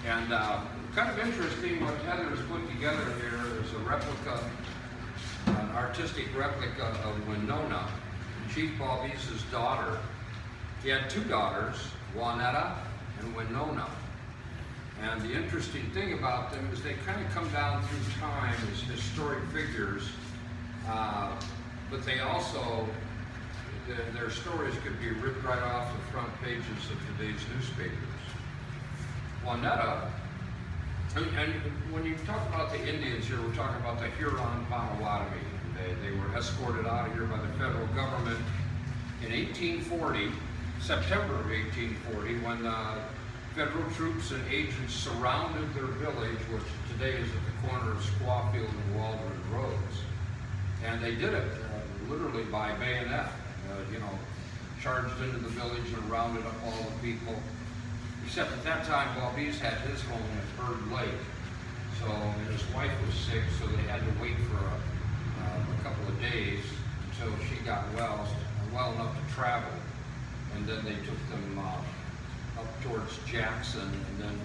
And kind of interesting what Heather's put together here is a replica, an artistic replica of Winona, Chief Baw Beeses' daughter. He had two daughters, Winona and Winona. And the interesting thing about them is they kind of come down through time as historic figures, but they also, their stories could be ripped right off the front pages of today's newspapers. Winona, and when you talk about the Indians here, we're talking about the Huron Potowatami. They were escorted out of here by the federal government in 1840, September of 1840, when federal troops and agents surrounded their village, which today is at the corner of Squawfield and Waldron Roads. And they did it literally by bayonet, charged into the village and rounded up all the people. Except at that time, Baw Beese had his home at Bird Lake. So his wife was sick, so they had to wait for a couple of days until she got well enough to travel. And then they took them up towards Jackson, and then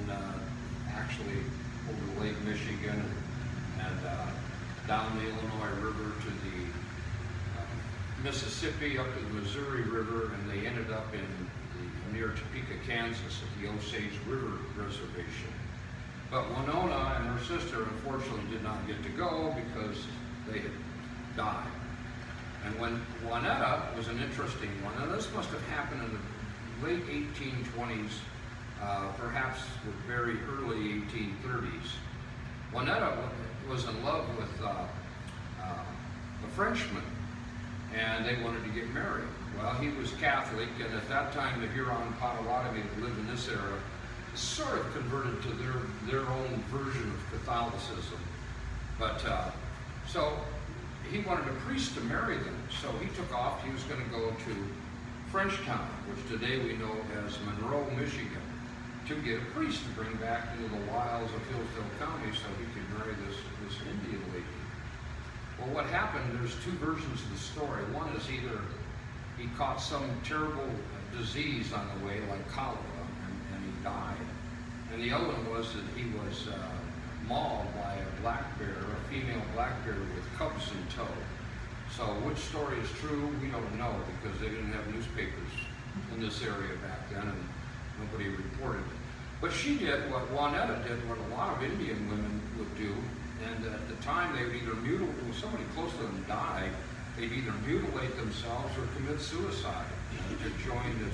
actually over Lake Michigan and down the Illinois River to the Mississippi, up to the Missouri River, and they ended up near Topeka, Kansas at the Osage River Reservation. But Winona and her sister unfortunately did not get to go because they had died. And when Winona was an interesting one, and this must have happened in the late 1820s, perhaps the very early 1830s. Winona was in love with a Frenchman, and they wanted to get married. Well, he was Catholic, and at that time the Huron Potawatomi that lived in this era sort of converted to their own version of Catholicism. But so he wanted a priest to marry them, so he took off. He was going to go to Frenchtown, which today we know as Monroe, Michigan, to get a priest to bring back into the wilds of Hilsdale County so he could marry this Indian lady. Well, what happened, there's two versions of the story. One is either he caught some terrible disease on the way, like cholera, and he died. And the other one was that he was mauled by a black bear, a female black bear with cubs in tow. So which story is true, we don't know, because they didn't have newspapers in this area back then, and nobody reported it. But she did what Winona did, what a lot of Indian women would do, and at the time they would either when somebody close to them died, they'd either mutilate themselves or commit suicide to join the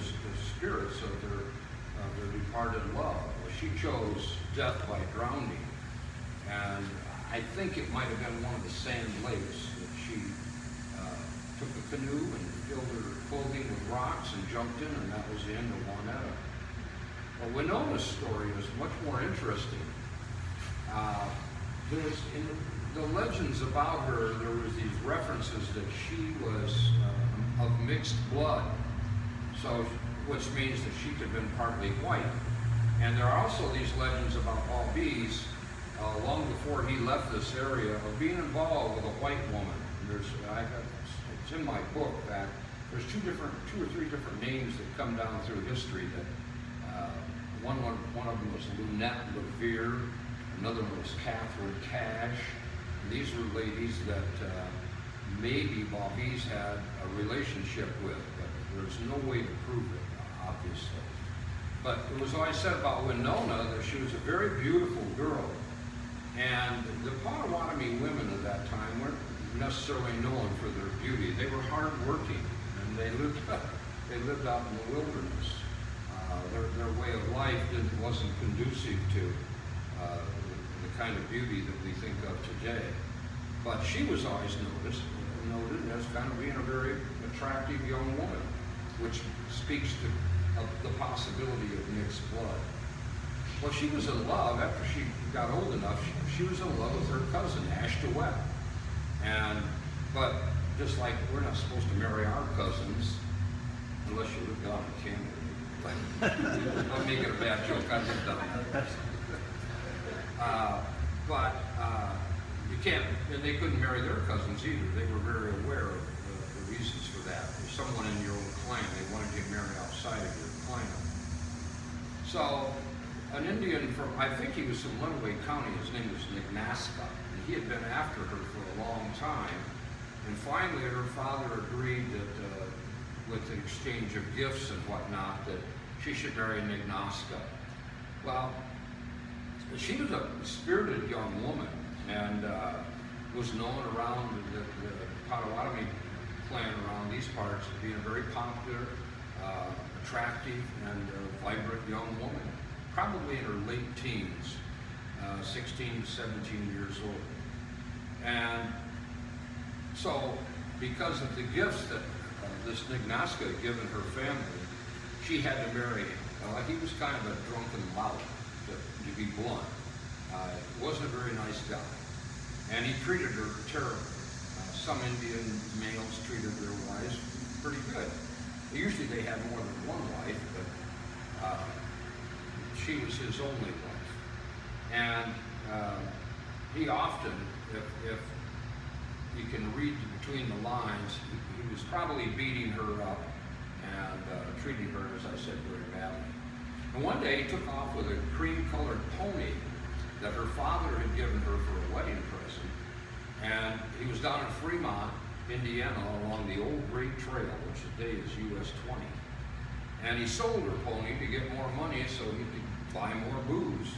spirits of their departed love. Well, she chose death by drowning, and I think it might have been one of the sand lakes that she took a canoe and filled her clothing with rocks and jumped in, and that was the end of Winona. Well, Winona's story is much more interesting. There's in the legends about her, there was these references that she was of mixed blood, so which means that she could have been partly white. And there are also these legends about Baw Beese, long before he left this area, of being involved with a white woman. It's in my book that there's two or three different names that come down through history. That one of them was Lunette Levere, another one was Catherine Cash. And these were ladies that maybe Baw Beese had a relationship with, but there's no way to prove it, obviously. But it was always said about Winona that she was a very beautiful girl. And the Potawatomi women of that time weren't necessarily known for their beauty. They were hardworking, and they lived out in the wilderness. Their way of life wasn't conducive to the kind of beauty that we think of today. But she was always noted as kind of being a very attractive young woman, which speaks to the possibility of mixed blood. Well, she was in love, after she got old enough, she was in love with her cousin, Ashtawet. But just like we're not supposed to marry our cousins, unless you live down in Canada. I'm making a bad joke, I lived down there. But you can't, and they couldn't marry their cousins either. They were very aware of the reasons for that. If someone in your own clan, they wanted you to marry outside of your clan. So an Indian from, I think he was from Lenawee County. His name was Nignaska. And he had been after her for a long time. And finally, her father agreed that with the exchange of gifts and whatnot, that she should marry Nignaska. Well, she was a spirited young woman and was known around the Potowatami clan around these parts as being a very popular, attractive, and vibrant young woman, probably in her late teens, 16 to 17 years old. And so, because of the gifts that this Nignaska had given her family, she had to marry him. He was kind of a drunken lout, to be blunt. Wasn't a very nice guy. And he treated her terribly. Some Indian males treated their wives pretty good. Usually they had more than one wife, but she was his only wife. And he often, if you can read between the lines, he was probably beating her up and treating her, as I said, very badly. And one day he took off with a cream-colored pony that her father had given her for a wedding present. And he was down in Fremont, Indiana, along the old Great Trail, which today is US 20. And he sold her pony to get more money so he could buy more booze.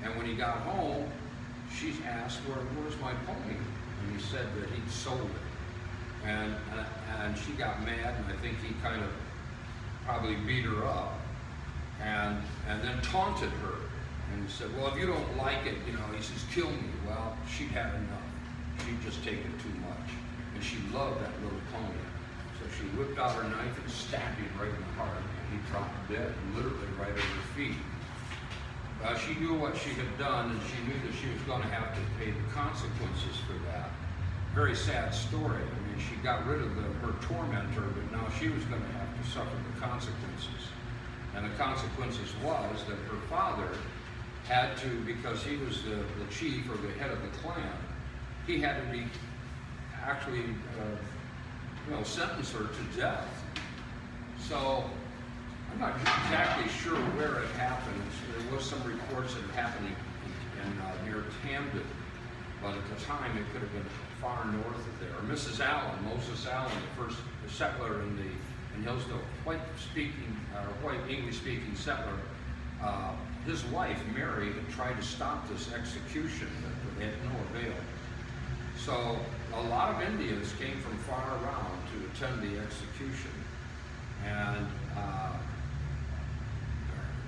And when he got home, she asked, where's my pony? And he said that he'd sold it. And she got mad, and I think he kind of probably beat her up and then taunted her. And he said, well, if you don't like it, he says, kill me. Well, she'd had enough. She'd just taken too much. And she loved that little pony. So she whipped out her knife and stabbed him right in the heart. And he dropped dead, literally right at her feet. She knew what she had done, and she knew that she was going to have to pay the consequences for that. Very sad story. I mean, she got rid of her tormentor, but now she was going to have to suffer the consequences. And the consequences was that her father had to, because he was the chief or the head of the clan, he had to be actually, sentence her to death. So I'm not exactly sure where it happened. There was some reports that it happened in near Camden, but at the time it could have been far north of there. Mrs. Allen, Moses Allen, the first settler in Hillsdale, white English-speaking settler. His wife, Mary, had tried to stop this execution, but they had no avail. So a lot of Indians came from far around to attend the execution. And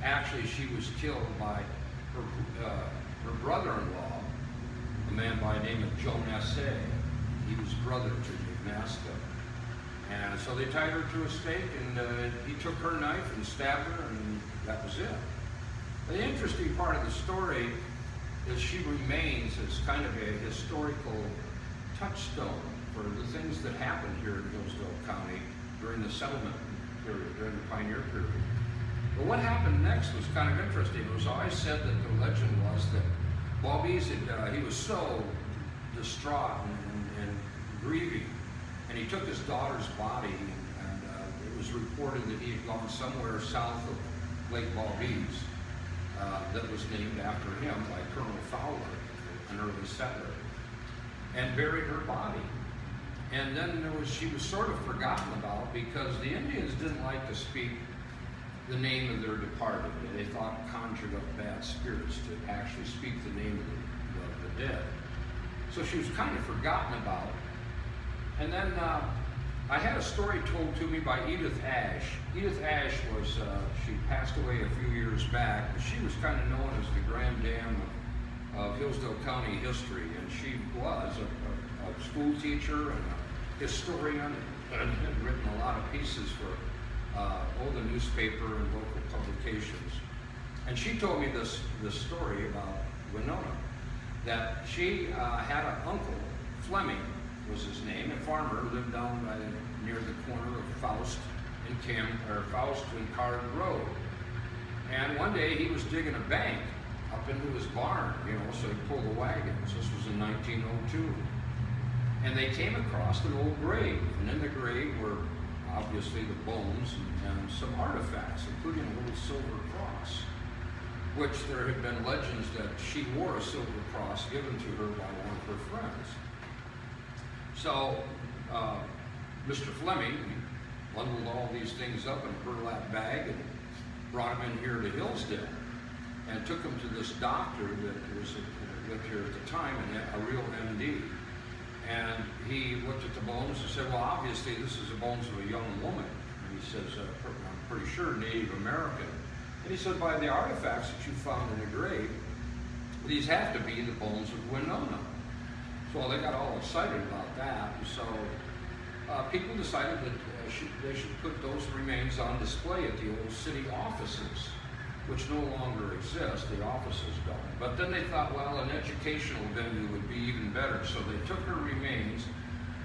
actually she was killed by her brother-in-law, a man by the name of Joe Nassay. He was brother to Nignaska. And so they tied her to a stake, and he took her knife and stabbed her, and that was it. The interesting part of the story is she remains as kind of a historical touchstone for the things that happened here in Hilsdale County during the settlement period, during the pioneer period. But what happened next was kind of interesting. It was always said that the legend was that Baw Beeses, he was so distraught and grieving, and he took his daughter's body, and it was reported that he had gone somewhere south of Lake Baw Beeses that was named after him by Colonel Fowler, an early settler, and buried her body. And then she was sort of forgotten about because the Indians didn't like to speak the name of their departed. They thought it conjured up bad spirits to actually speak the name of the dead. So she was kind of forgotten about. And then I had a story told to me by Edith Ashe. Edith Ashe was, she passed away a few years back, but she was kind of known as the Grand Dame of Hillsdale County history, and she was a school teacher and a historian, and had written a lot of pieces for the newspaper and local publications. And she told me this story about Winona, that she had an uncle, Fleming was his name, a farmer who lived down near the corner of Faust and Card Road. And one day he was digging a bank up into his barn, so he pulled the wagons. This was in 1902. And they came across an old grave, and in the grave were obviously the bones and some artifacts, including a little silver cross. which there had been legends that she wore a silver cross given to her by one of her friends. So Mr. Fleming bundled all these things up in a burlap bag and brought them in here to Hillsdale and took them to this doctor that lived here at the time, and a real MD. And he looked at the bones and said, well, obviously this is the bones of a young woman. And he says, I'm pretty sure Native American. And he said, by the artifacts that you found in the grave, these have to be the bones of Winona. So they got all excited about that. And so people decided that they should put those remains on display at the old city offices, which no longer exist. The offices don't. But then they thought, well, an educational venue would be even better. So they took her remains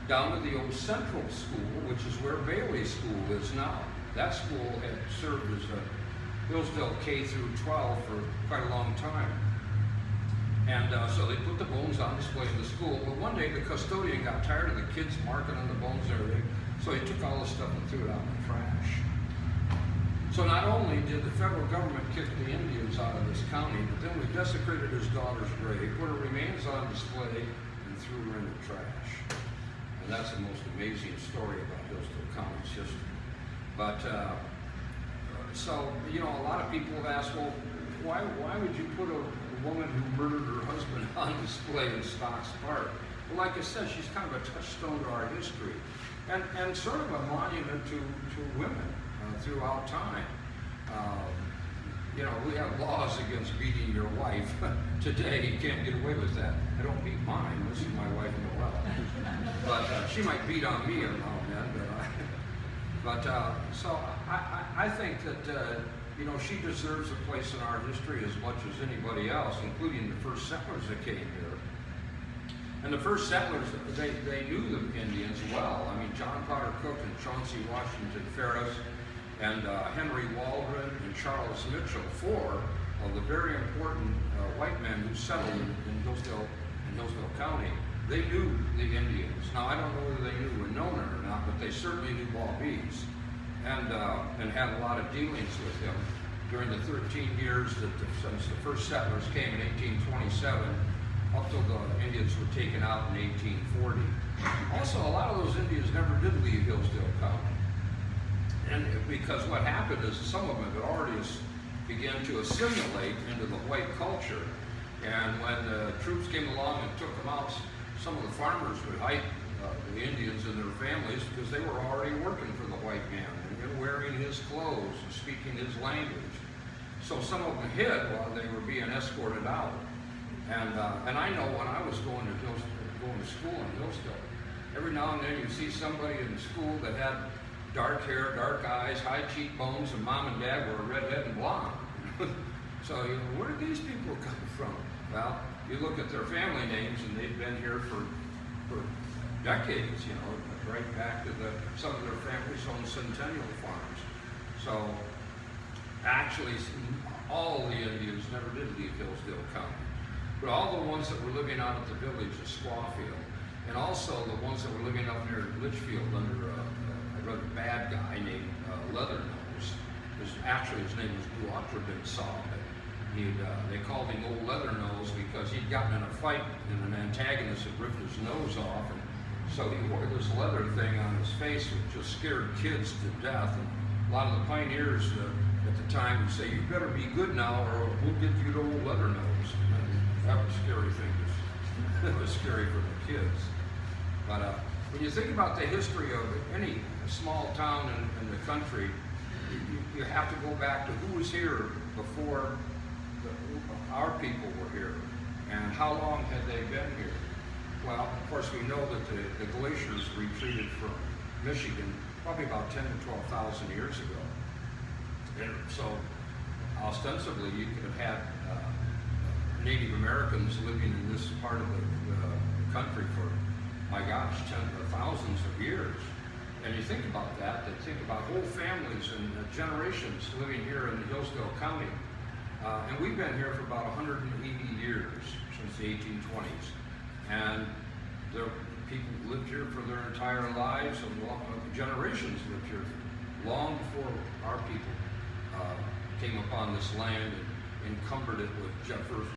down to the old Central School, which is where Bailey School is now. That school had served as a Hillsdale K through 12 for quite a long time. And so they put the bones on display in the school. But one day the custodian got tired of the kids marking on the bones and everything, so he took all the stuff and threw it out in the trash. So not only did the federal government kick the Indians out of this county, but then we desecrated his daughter's grave, put her remains on display, and threw her in the trash. And that's the most amazing story about Hillsdale County's history. But, so, you know, a lot of people have asked, well, why would you put a woman who murdered her husband on display in Stocks Park? Well, like I said, she's kind of a touchstone to our history, and sort of a monument to women throughout time. You know, we have laws against beating your wife. Today, you can't get away with that. I don't beat mine. This is my wife Noelle. But she might beat on me every now and then. So I think that, you know, she deserves a place in our history as much as anybody else, including the first settlers that came here. And the first settlers, they knew the Indians well. I mean, John Potter Cook and Chauncey Washington Ferris and Henry Waldron and Charles Mitchell, four of the very important white men who settled in Hillsdale County. They knew the Indians. Now, I don't know whether they knew Winona or not, but they certainly knew Baw Beeses and had a lot of dealings with him during the 13 years since the first settlers came in 1827 up till the Indians were taken out in 1840. Also, a lot of those Indians never did leave Hillsdale County. And because what happened is some of them had already began to assimilate into the white culture. And when the troops came along and took them out, some of the farmers would hide the Indians and their families because they were already working for the white man and wearing his clothes and speaking his language. So some of them hid while they were being escorted out. And I know when I was going to school in Hillsdale, every now and then you'd see somebody in school that had dark hair, dark eyes, high cheekbones, and mom and dad were redhead and blonde. So, you know, where did these people come from? Well, you look at their family names, and they've been here for decades, you know, right back to some of their families owned centennial farms. So, actually, all the Indians never did leave Hillsdale County. But all the ones that were living out at the village of Squawfield, and also the ones that were living up near Litchfield under a rather bad guy named Leathernose. Actually, his name was Potowatami Indians. They called him Old Leathernose because he'd gotten in a fight and an antagonist had ripped his nose off, and so he wore this leather thing on his face, which just scared kids to death. And a lot of the pioneers at the time would say, "You better be good now, or we'll give you to Old Leathernose." And that was a scary thing. It was scary for the kids. But when you think about the history of any small town in the country, you have to go back to who was here before our people were here, and how long had they been here? Well, of course, we know that the glaciers retreated from Michigan probably about 10 to 12,000 years ago. And so, ostensibly, you could have had Native Americans living in this part of the country for, my gosh, thousands of years. And you think about that, they think about whole families and generations living here in Hillsdale County. And we've been here for about 180 years, since the 1820s. And people lived here for their entire lives, and generations lived here long before our people came upon this land encumbered it with Jefferson